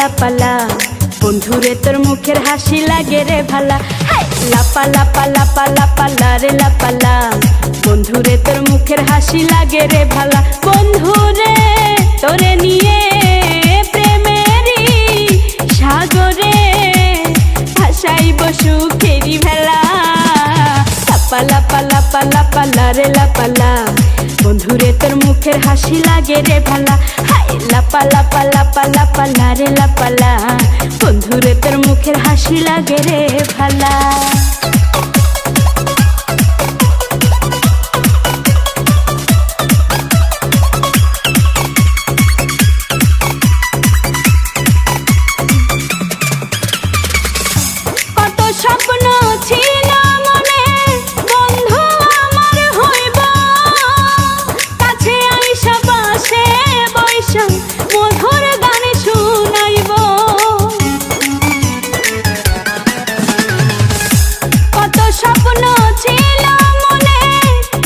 লাপালা বন্ধুরে তোর মুখের হাসি লাগে রে ভালা। হাই লাপা লাপা লাপা লাপালা রে লাপালা বন্ধুরে তোর মুখের হাসি লাগে রে ভালা। বন্ধুরে তোরে নিয়ে প্রেমেরই সাগরে ভাসাইব সুখেরি ভেলা। লাপা লাপা লাপা লাপালা রে লাপালা বন্ধুরে তোর মুখের হাসি লাগে রে ভালা। হাই লাপা লাপা লাপা লাপালা রে লাপালা বন্ধুরে তোর মুখের হাসি লাগে রে ভালা। কত স্বপ্ন ছিল মনে বন্ধু আমার হইব, কাছে আইসা পাশে বৈশা মধুর গান শুনাইব। কত স্বপ্ন ছিল মনে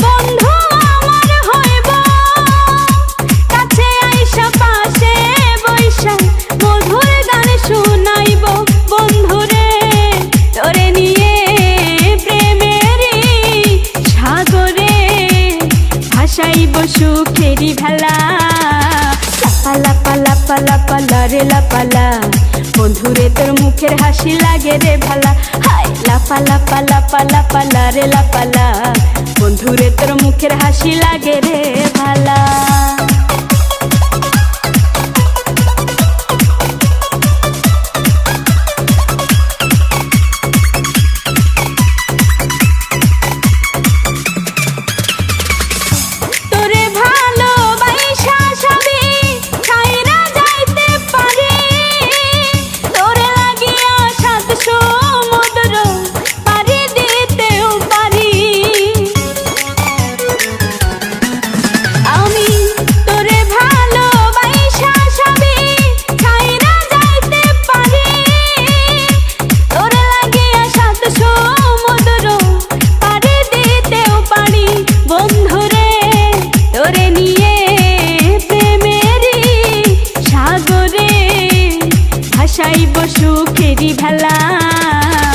বন্ধু আমার হইব, কাছে আইসা পাশে বৈশা মধুর গান শুনাইব। বন্ধুরে তোরে নিয়ে প্রেমেরই সাগরে ভাসাইব সুখেরি ভেলা। লাপা লাপা লাপা লাপালা রে লাপালা বন্ধুরে তোর মুখের হাসি লাগে রে ভালা। হাই লাপা লাপা লাপা লাপালা রে লাপালা বন্ধুরে তোর মুখের হাসি লাগে রে ভালা।